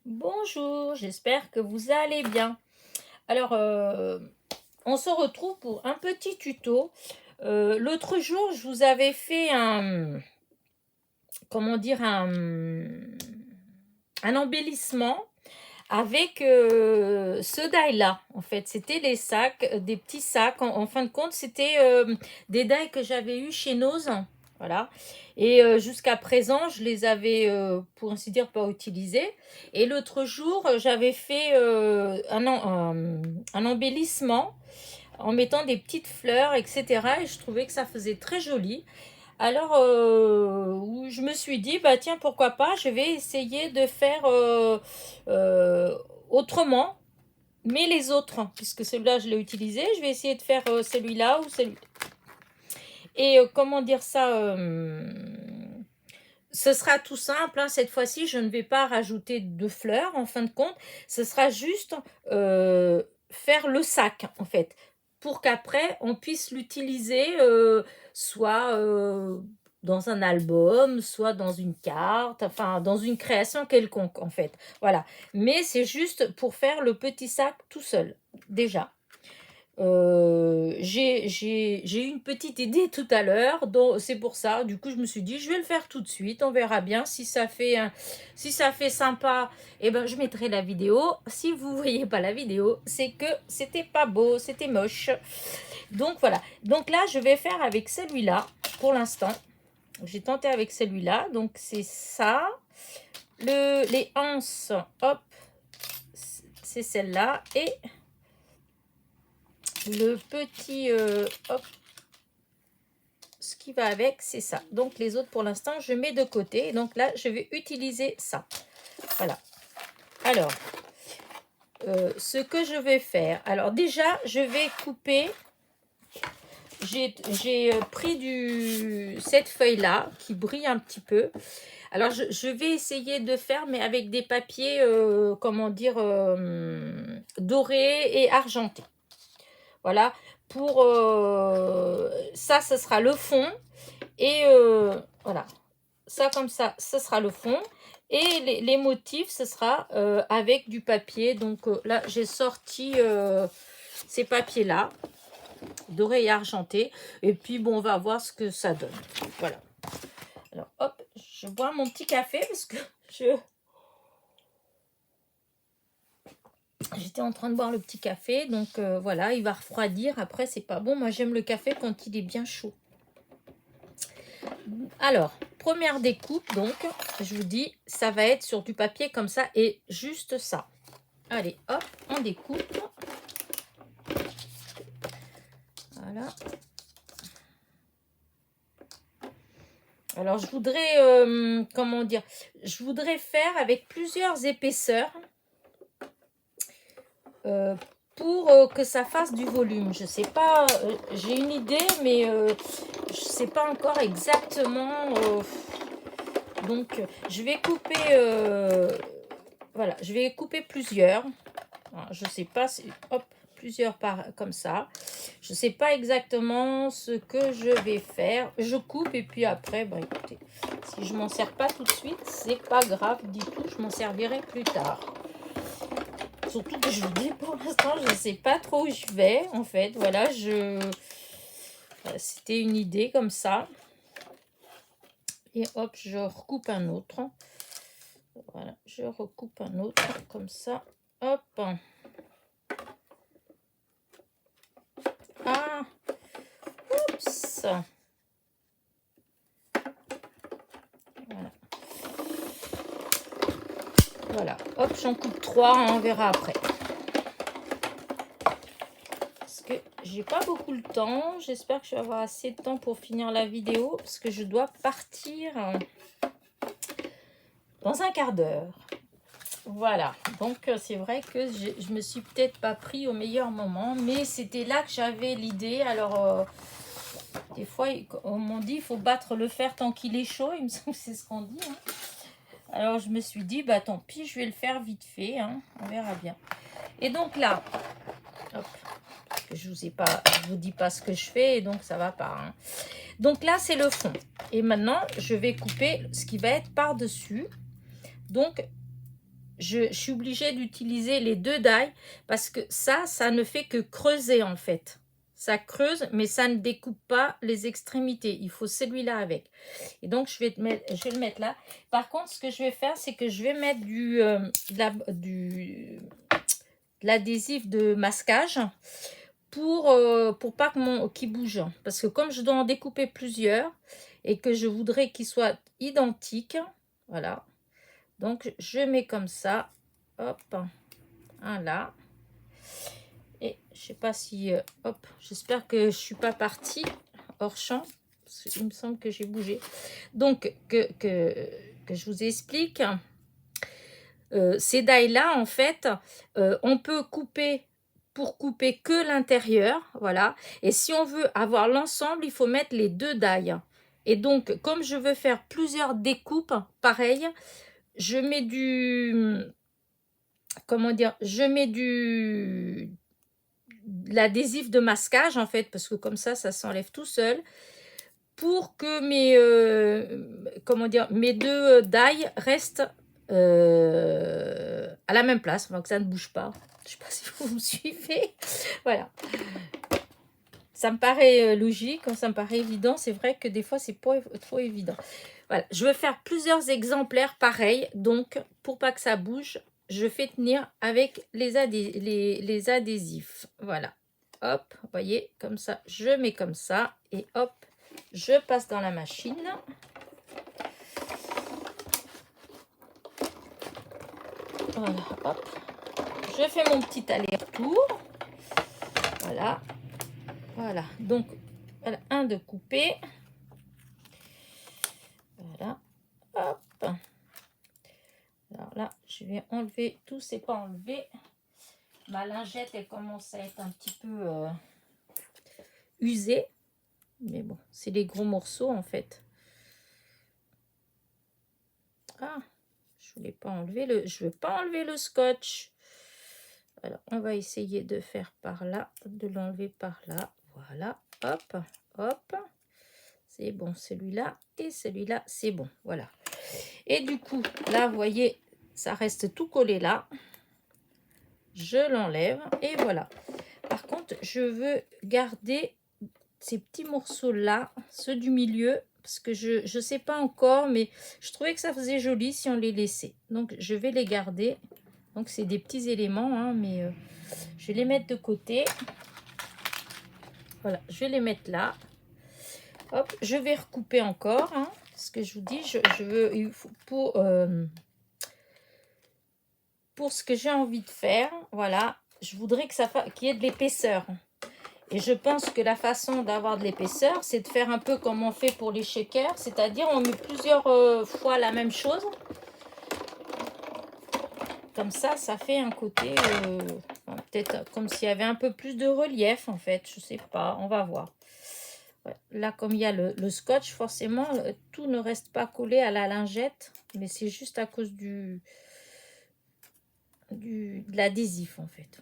Bonjour, j'espère que vous allez bien. Alors, on se retrouve pour un petit tuto. L'autre jour, je vous avais fait comment dire, un embellissement avec ce die-là. En fait, c'était les sacs, des petits sacs. En fin de compte, c'était des dies que j'avais eu chez Nose. Voilà. Et jusqu'à présent, je les avais, pour ainsi dire, pas utilisés. Et l'autre jour, j'avais fait un embellissement en mettant des petites fleurs, etc. Et je trouvais que ça faisait très joli. Alors, je me suis dit, bah tiens, pourquoi pas, je vais essayer de faire autrement, mais les autres, puisque celui-là, je l'ai utilisé, je vais essayer de faire celui-là ou celui-là. Et comment dire ça ce sera tout simple, hein, cette fois-ci, je ne vais pas rajouter de fleurs, en fin de compte. Ce sera juste faire le sac, en fait, pour qu'après, on puisse l'utiliser soit dans un album, soit dans une carte, enfin, dans une création quelconque, en fait. Voilà. Mais c'est juste pour faire le petit sac tout seul, déjà. J'ai eu une petite idée tout à l'heure, donc c'est pour ça, du coup je me suis dit je vais le faire tout de suite, on verra bien si ça fait sympa, et ben je mettrai la vidéo. Si vous voyez pas la vidéo, c'est que c'était pas beau, c'était moche. Donc voilà, donc là je vais faire avec celui-là pour l'instant. J'ai tenté avec celui-là, donc c'est ça. Les anses, hop, c'est celle-là, et le petit hop, ce qui va avec, c'est ça. Donc les autres pour l'instant je mets de côté. Donc là je vais utiliser ça. Voilà. Alors ce que je vais faire, alors déjà je vais couper. J'ai pris cette feuille là qui brille un petit peu. Alors je vais essayer de faire, mais avec des papiers comment dire, dorés et argentés. Voilà, pour ça, ce sera le fond. Et voilà, ça comme ça, ce sera le fond. Et les motifs, ce sera avec du papier. Donc là, j'ai sorti ces papiers-là, dorés et argentés. Et puis, bon, on va voir ce que ça donne. Voilà. Alors, hop, je bois mon petit café parce que j'étais en train de boire le petit café. Donc, voilà, il va refroidir. Après, c'est pas bon. Moi, j'aime le café quand il est bien chaud. Alors, première découpe, donc, je vous dis, ça va être sur du papier comme ça et juste ça. Allez, hop, on découpe. Voilà. Alors, je voudrais, comment dire, je voudrais faire avec plusieurs épaisseurs pour que ça fasse du volume. Je sais pas, j'ai une idée, mais je sais pas encore exactement. Donc, je vais couper, voilà, je vais couper plusieurs. Alors, je sais pas, hop, plusieurs comme ça. Je sais pas exactement ce que je vais faire. Je coupe et puis après, bah écoutez, si je m'en sers pas tout de suite, c'est pas grave du tout. Je m'en servirai plus tard. Surtout que je vous dis, pour l'instant, je sais pas trop où je vais. En fait, voilà, c'était une idée comme ça. Et hop, je recoupe un autre. Voilà, je recoupe un autre comme ça. Hop. Ah, oups. Voilà. Voilà. Hop, j'en coupe 3, on verra après. Parce que j'ai pas beaucoup le temps. J'espère que je vais avoir assez de temps pour finir la vidéo. Parce que je dois partir dans un quart d'heure. Voilà. Donc, c'est vrai que je me suis peut-être pas pris au meilleur moment. Mais c'était là que j'avais l'idée. Alors, des fois, on m'a dit, il faut battre le fer tant qu'il est chaud. Il me semble que c'est ce qu'on dit. Hein. Alors, je me suis dit, bah tant pis, je vais le faire vite fait. Hein. On verra bien. Et donc là, hop, je vous dis pas ce que je fais, et donc ça va pas. Hein. Donc là, c'est le fond. Et maintenant, je vais couper ce qui va être par-dessus. Donc, je suis obligée d'utiliser les 2 die parce que ça ne fait que creuser en fait. Ça creuse, mais ça ne découpe pas les extrémités. Il faut celui-là avec. Et donc, je vais le mettre là. Par contre, ce que je vais faire, c'est que je vais mettre de l'adhésif de masquage pour pas qu'il bouge. Parce que comme je dois en découper plusieurs et que je voudrais qu'ils soient identiques, voilà. Donc, je mets comme ça. Hop, un là. Et je sais pas si... hop, j'espère que je suis pas partie hors champ. Il me semble que j'ai bougé. Donc, que je vous explique. Ces dailles-là, en fait, on peut couper pour couper que l'intérieur. Voilà. Et si on veut avoir l'ensemble, il faut mettre les 2 dailles. Et donc, comme je veux faire plusieurs découpes, pareil, je mets du... Comment dire? Je mets de l'adhésif de masquage, en fait, parce que comme ça s'enlève tout seul, pour que comment dire, mes 2 dailles restent à la même place, enfin, que ça ne bouge pas. Je ne sais pas si vous me suivez. Voilà. Ça me paraît logique, ça me paraît évident. C'est vrai que des fois, c'est pas trop évident. Voilà. Je vais faire plusieurs exemplaires pareils. Donc, pour pas que ça bouge, je fais tenir avec les adhésifs. Voilà. Hop, vous voyez, comme ça, je mets comme ça. Et hop, je passe dans la machine. Voilà, hop. Je fais mon petit aller-retour. Voilà. Voilà. Donc, voilà, un de coupé. Voilà. Hop. Alors là, je vais enlever. Tout, c'est pas enlevé. Ma lingette, elle commence à être un petit peu usée. Mais bon, c'est les gros morceaux, en fait. Ah, je voulais pas enlever je veux pas enlever le scotch. Alors, on va essayer de faire par là, de l'enlever par là. Voilà, hop, hop. C'est bon, celui-là et celui-là, c'est bon. Voilà. Et du coup, là, vous voyez, ça reste tout collé là. Je l'enlève et voilà. Par contre, je veux garder ces petits morceaux-là, ceux du milieu, parce que je sais pas encore, mais je trouvais que ça faisait joli si on les laissait. Donc, je vais les garder. Donc, c'est des petits éléments, hein, mais je vais les mettre de côté. Voilà, je vais les mettre là. Hop, je vais recouper encore, hein, ce que je vous dis, je veux, il faut pour ce que j'ai envie de faire, voilà, je voudrais que qu'il y ait de l'épaisseur. Et je pense que la façon d'avoir de l'épaisseur, c'est de faire un peu comme on fait pour les shakers, c'est-à-dire on met plusieurs fois la même chose. Comme ça fait un côté, peut-être comme s'il y avait un peu plus de relief en fait, je sais pas, on va voir. Ouais. Là, comme il y a le scotch, forcément, tout ne reste pas collé à la lingette, mais c'est juste à cause de l'adhésif en fait.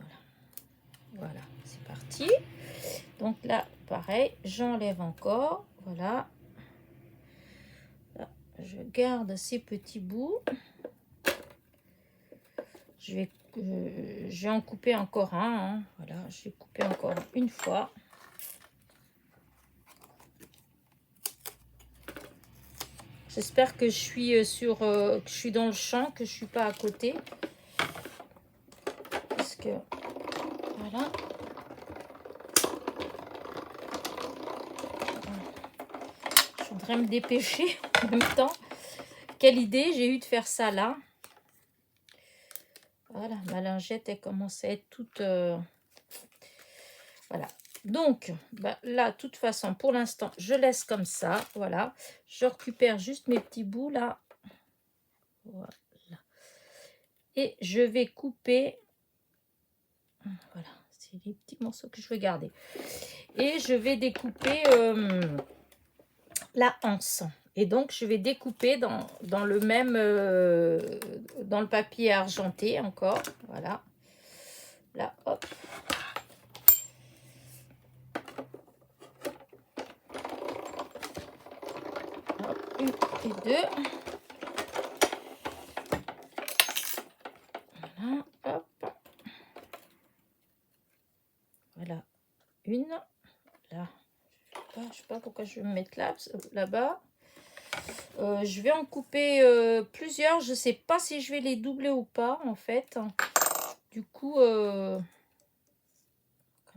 Voilà, c'est parti. Donc là, pareil, j'enlève encore. Voilà. Là, je garde ces petits bouts. Je vais en couper encore un. Hein. Voilà, je vais couper encore une fois. J'espère que je suis que je suis dans le champ, que je suis pas à côté. Parce que voilà. Je voudrais me dépêcher en même temps. Quelle idée j'ai eu de faire ça là. Voilà, ma lingette, elle commence à être toute... Voilà. Donc, bah, là, de toute façon, pour l'instant, je laisse comme ça. Voilà. Je récupère juste mes petits bouts là. Voilà. Et je vais couper... Voilà. C'est les petits morceaux que je vais garder. Et je vais découper la anse. Et donc, je vais découper dans le même... dans le papier argenté encore. Voilà. Là, hop. Hop, une et deux. Voilà, hop. Voilà, une. Là, je sais pas pourquoi je vais me mettre là-bas. Je vais en couper plusieurs. Je sais pas si je vais les doubler ou pas, en fait. Du coup, comme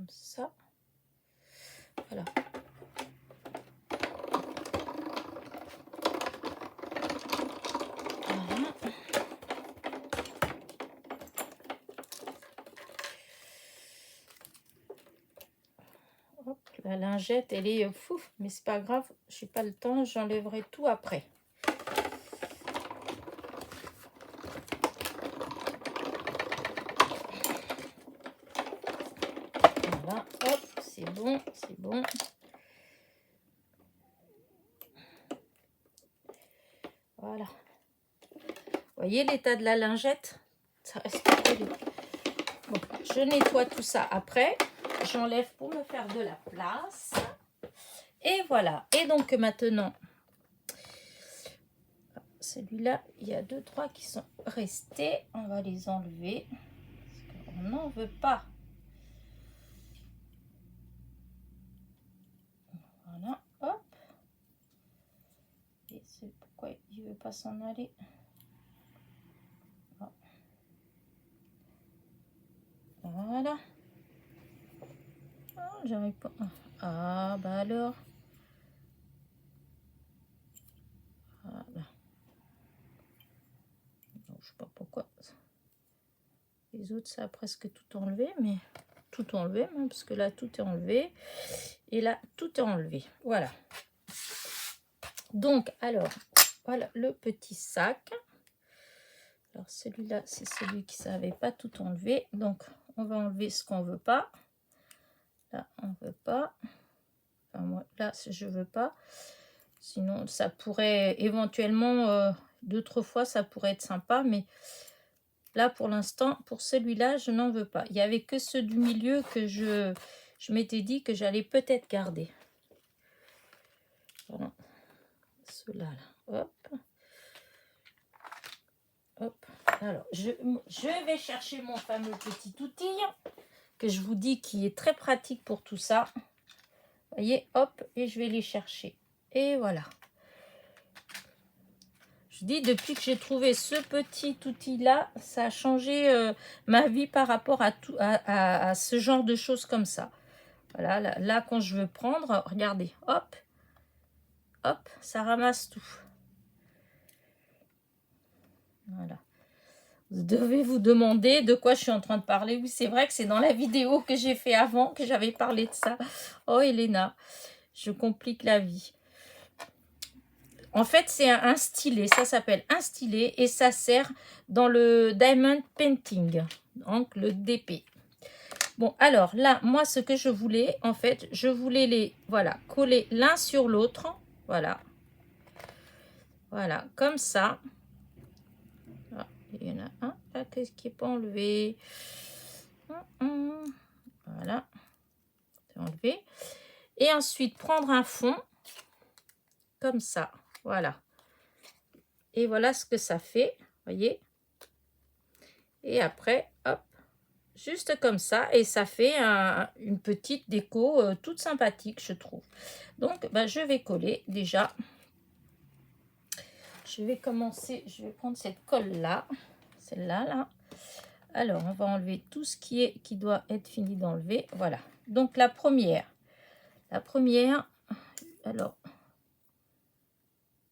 ça. Voilà. Voilà. Hop, la lingette, elle est fou, mais c'est pas grave. Je n'ai pas le temps, j'enlèverai tout après. Voilà, hop, c'est bon, c'est bon. Voilà. Vous voyez l'état de la lingette? Ça reste collé. Bon, je nettoie tout ça après. J'enlève pour me faire de la place. Et voilà. Et donc maintenant, celui-là, il y a 2-3 qui sont restés. On va les enlever. Parce qu'on n'en veut pas. Voilà, hop. Et c'est pourquoi il ne veut pas s'en aller. Voilà. Oh, j'arrive pas. Ah, bah alors. Voilà. Non, je sais pas pourquoi. Les autres, ça a presque tout enlevé, mais tout enlevé, même, parce que là, tout est enlevé. Et là, tout est enlevé. Voilà. Donc, alors, voilà le petit sac. Alors, celui-là, c'est celui qui ne savait pas tout enlever. Donc, on va enlever ce qu'on ne veut pas. Là, on ne veut pas. Enfin, moi, là, je ne veux pas. Sinon, ça pourrait éventuellement, d'autres fois, ça pourrait être sympa. Mais là, pour l'instant, pour celui-là, je n'en veux pas. Il n'y avait que ceux du milieu que je m'étais dit que j'allais peut-être garder. Voilà. Ceux-là, là. Hop. Hop. Alors, je vais chercher mon fameux petit outil que je vous dis qui est très pratique pour tout ça. Vous voyez, hop, et je vais les chercher. Et voilà. Je dis, depuis que j'ai trouvé ce petit outil-là, ça a changé ma vie par rapport à ce genre de choses comme ça. Voilà, là, quand je veux prendre, regardez, hop, hop, ça ramasse tout. Voilà. Vous devez vous demander de quoi je suis en train de parler. Oui, c'est vrai que c'est dans la vidéo que j'ai fait avant que j'avais parlé de ça. Oh, Elena, je complique la vie. En fait, c'est un stylet. Ça s'appelle un stylet et ça sert dans le Diamond Painting, donc le DP. Bon, alors là, moi, ce que je voulais, en fait, je voulais les, voilà, coller l'un sur l'autre. Voilà. Voilà, comme ça. Ah, il y en a un là, qu'est-ce qui n'est pas enlevé? Voilà. C'est enlevé. Et ensuite, prendre un fond. Comme ça. Voilà. Et voilà ce que ça fait. Voyez? Et après, hop. Juste comme ça. Et ça fait une petite déco toute sympathique, je trouve. Donc, bah, je vais coller déjà. Je vais commencer. Je vais prendre cette colle-là. Celle-là, là. Alors, on va enlever tout ce qui doit être fini d'enlever. Voilà. Donc, la première. Alors,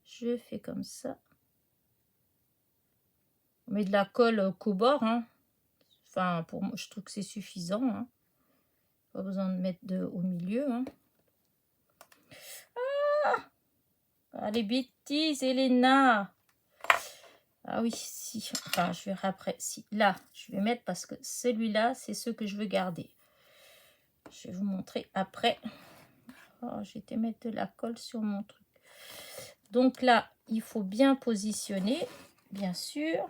je fais comme ça. On met de la colle qu'au bord. Hein. Enfin, pour moi, je trouve que c'est suffisant. Hein. Pas besoin de mettre au milieu. Hein. Ah, les bêtises, Elena. Ah oui, si. Enfin, je verrai après. Si, là, je vais mettre parce que celui-là, c'est ce que je veux garder. Je vais vous montrer après. Oh, j'ai été mettre de la colle sur mon truc. Donc là, il faut bien positionner, bien sûr.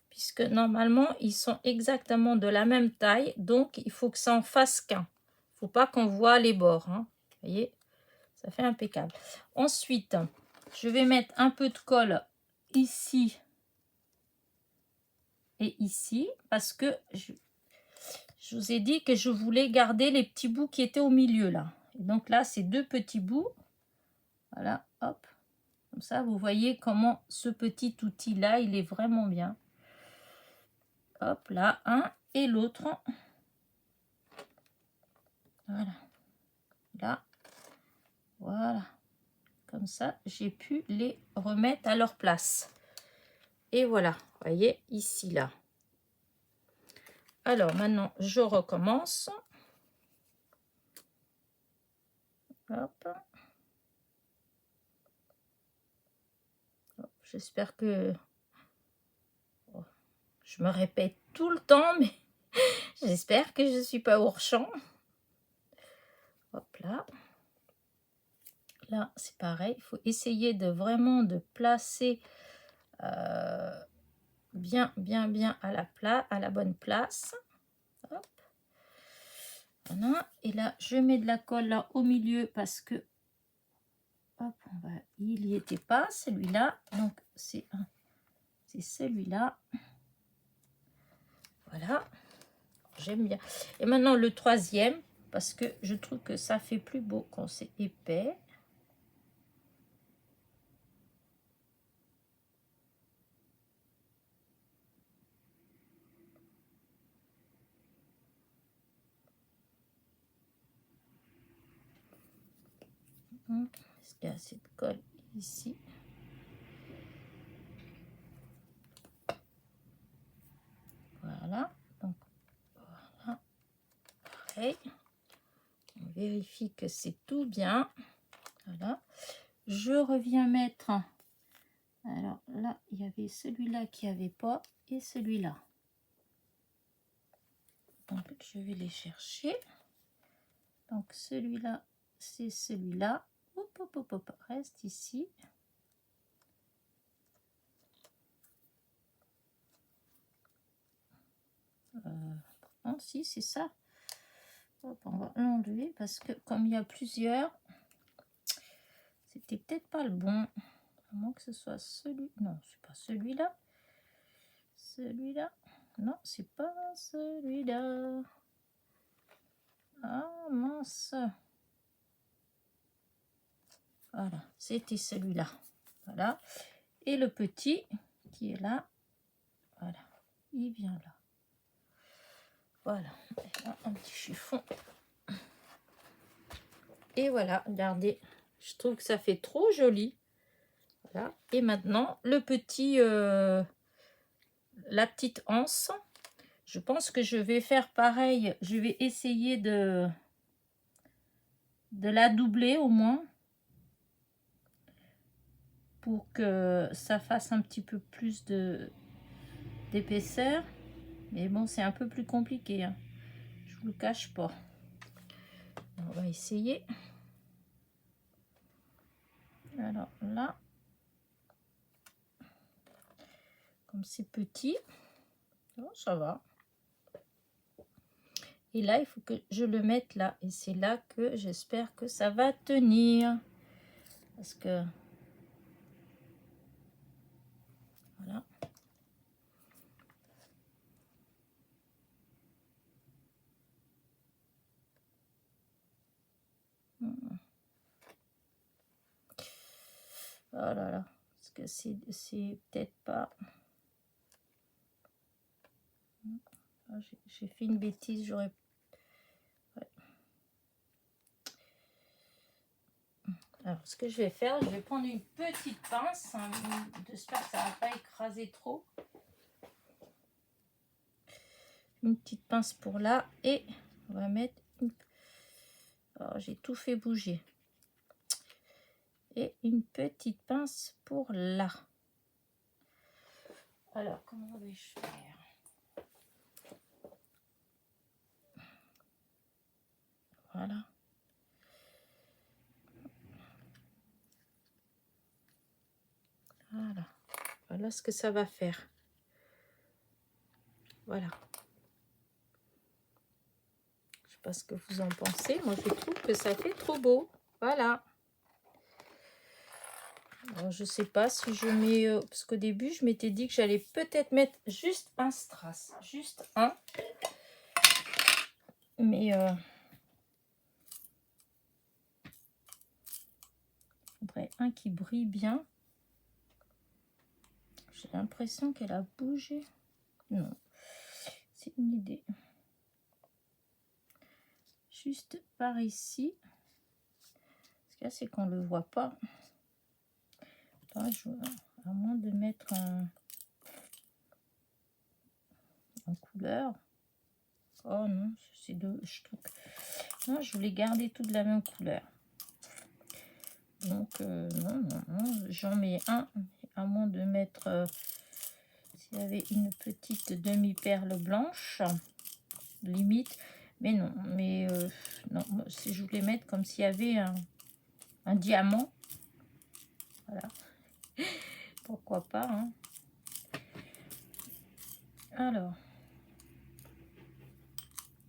Puisque normalement, ils sont exactement de la même taille. Donc, il faut que ça en fasse qu'un. Il ne faut pas qu'on voit les bords. Hein. Vous voyez, ça fait impeccable. Ensuite, je vais mettre un peu de colle ici. et ici, parce que je vous ai dit que je voulais garder les petits bouts qui étaient au milieu là. Et donc là, c'est 2 petits bouts. Voilà, hop. Comme ça, vous voyez comment ce petit outil là, il est vraiment bien. Hop, là, un et l'autre. Voilà. Là. Voilà. Comme ça, j'ai pu les remettre à leur place. Et voilà, vous voyez, ici, là. Alors, maintenant, je recommence. Hop. J'espère que... Oh, je me répète tout le temps, mais j'espère que je ne suis pas hors champ. Hop là. Là, c'est pareil. Il faut essayer de vraiment de placer bien à la bonne place. Hop. Voilà. Et là, je mets de la colle là au milieu parce que hop, il n'y était pas celui-là. Donc, c'est celui-là. Voilà. J'aime bien. Et maintenant, le troisième, parce que je trouve que ça fait plus beau quand c'est épais. Est-ce qu'il y a assez de colle ici? Voilà. Donc, voilà. Pareil. On vérifie que c'est tout bien. Voilà. Je reviens mettre... Alors là, il y avait celui-là qui avait pas et celui-là. Donc, je vais les chercher. Donc, celui-là, c'est celui-là. Hop, hop, hop, hop, reste ici. Non, si, c'est ça. Hop, on va l'enlever parce que comme il y a plusieurs, c'était peut-être pas le bon. À moins que ce soit celui... Non, c'est pas celui-là. Celui-là. Non, c'est pas celui-là. Ah, mince. Voilà, c'était celui-là. Voilà. Et le petit qui est là. Voilà. Il vient là. Voilà. Et là, un petit chiffon. Et voilà, regardez. Je trouve que ça fait trop joli. Voilà. Et maintenant, le petit... la petite anse. Je pense que je vais faire pareil. Je vais essayer de la doubler au moins. Pour que ça fasse un petit peu plus d'épaisseur. Mais bon, c'est un peu plus compliqué. Hein. Je vous le cache pas. On va essayer. Alors là. Comme c'est petit. Oh, ça va. Et là, il faut que je le mette là. Et c'est là que j'espère que ça va tenir. Parce que... Voilà. Oh là là. Parce que c'est peut-être pas... J'ai fait une bêtise. J'aurais... Ouais. Alors, ce que je vais faire, je vais prendre une petite pince. Hein, j'espère que ça ne va pas écraser trop. Une petite pince pour là. Et on va mettre une... Oh, j'ai tout fait bouger. Et une petite pince pour là. Alors, comment vais-je faire? Voilà. Voilà. Voilà ce que ça va faire. Voilà. Je sais pas ce que vous en pensez. Moi, je trouve que ça fait trop beau. Voilà. Alors, je sais pas si je mets... parce qu'au début, je m'étais dit que j'allais peut-être mettre juste un strass. Juste un. Mais... il faudrait un qui brille bien. J'ai l'impression qu'elle a bougé. Non. C'est une idée. Juste par ici. Ce qu'il y a, c'est qu'on ne le voit pas. Là, à moins de mettre en couleur. Oh non, c'est deux. Non, je voulais garder tout de la même couleur. Donc, non, j'en mets un. À moins de mettre, s'il y avait une petite demi-perle blanche, limite. Mais non, non, si je voulais mettre comme s'il y avait un diamant. Voilà. Pourquoi pas, hein. Alors.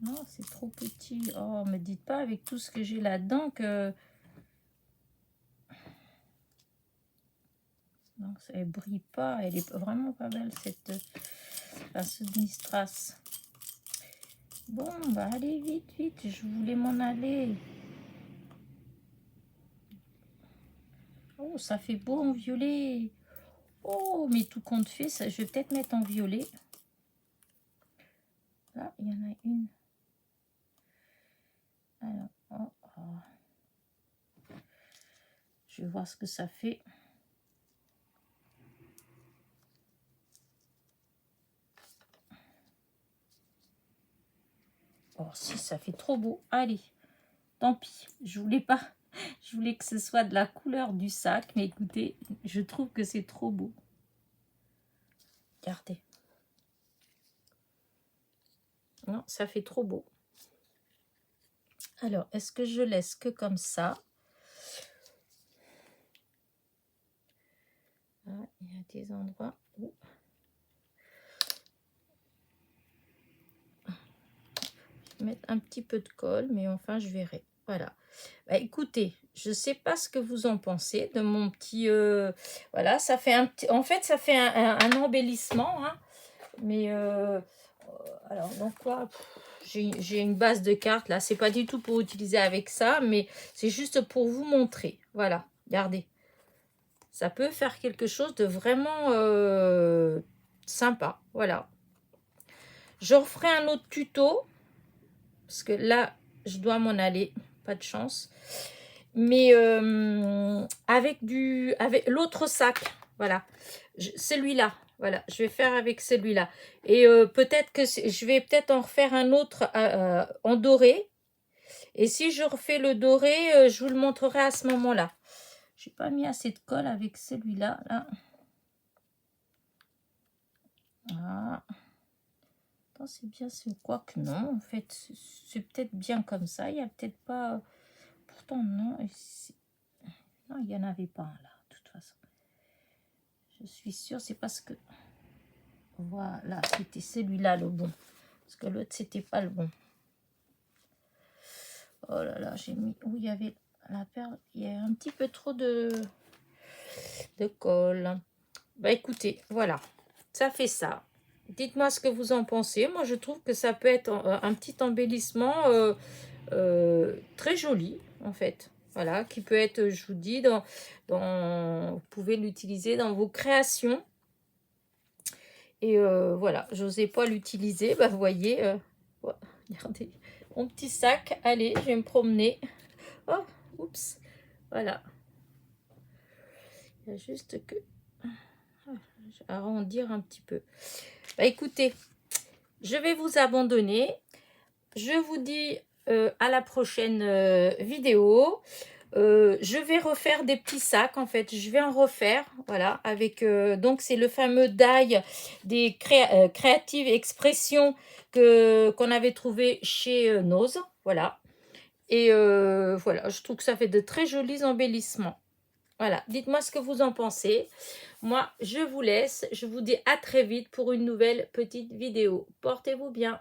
Non, c'est trop petit. Oh, me dites pas avec tout ce que j'ai là-dedans que... Non, elle brille pas. Elle est vraiment pas belle, cette Mistras. Bon, bah allez, vite, vite. Je voulais m'en aller. Oh, ça fait beau en violet. Oh, mais tout compte fait, ça, je vais peut-être mettre en violet. Là, il y en a une. Alors, je vais voir ce que ça fait. Oh, si, ça fait trop beau. Allez, tant pis. Je voulais pas. Je voulais que ce soit de la couleur du sac. Mais écoutez, je trouve que c'est trop beau. Regardez. Non, ça fait trop beau. Alors, est-ce que je laisse que comme ça? Ah, il y a des endroits où... Je vais mettre un petit peu de colle, mais enfin, je verrai. Voilà. Bah, écoutez, je ne sais pas ce que vous en pensez de mon petit... voilà, ça fait un petit... En fait, ça fait un embellissement, hein. Mais... alors, donc quoi, j'ai une base de cartes, là. C'est pas du tout pour utiliser avec ça, mais c'est juste pour vous montrer. Voilà, regardez. Ça peut faire quelque chose de vraiment sympa. Voilà. Je referai un autre tuto. Parce que là, je dois m'en aller. Pas de chance. Mais avec l'autre sac. Voilà. Celui-là. Voilà. Je vais faire avec celui-là. Et peut-être que je vais peut-être en refaire un autre en doré. Et si je refais le doré, je vous le montrerai à ce moment-là. Je n'ai pas mis assez de colle avec celui-là. Là. Voilà. C'est bien, c'est quoi que non, en fait, c'est peut-être bien comme ça, il n'y a peut-être pas, pourtant non, non, il n'y en avait pas un là, de toute façon, je suis sûre, c'est parce que, voilà, c'était celui-là le bon, parce que l'autre, c'était pas le bon. Oh là là, j'ai mis, où il y avait la perle, il y a un petit peu trop de colle. Bah écoutez, voilà, ça fait ça. Dites-moi ce que vous en pensez. Moi, je trouve que ça peut être un petit embellissement très joli, en fait. Voilà, qui peut être, je vous dis, vous pouvez l'utiliser dans vos créations. Et voilà, j'osais pas l'utiliser. Bah, vous voyez, regardez, mon petit sac. Allez, je vais me promener. Oh, oups, voilà. Il y a juste que... arrondir un petit peu. Bah, écoutez, je vais vous abandonner. Je vous dis à la prochaine vidéo. Je vais refaire des petits sacs, en fait. Je vais en refaire, voilà, avec... donc, c'est le fameux die des Creative Expressions qu'on avait trouvé chez Nose, voilà. Et voilà, je trouve que ça fait de très jolis embellissements. Voilà, dites-moi ce que vous en pensez. Moi, je vous laisse. Je vous dis à très vite pour une nouvelle petite vidéo. Portez-vous bien.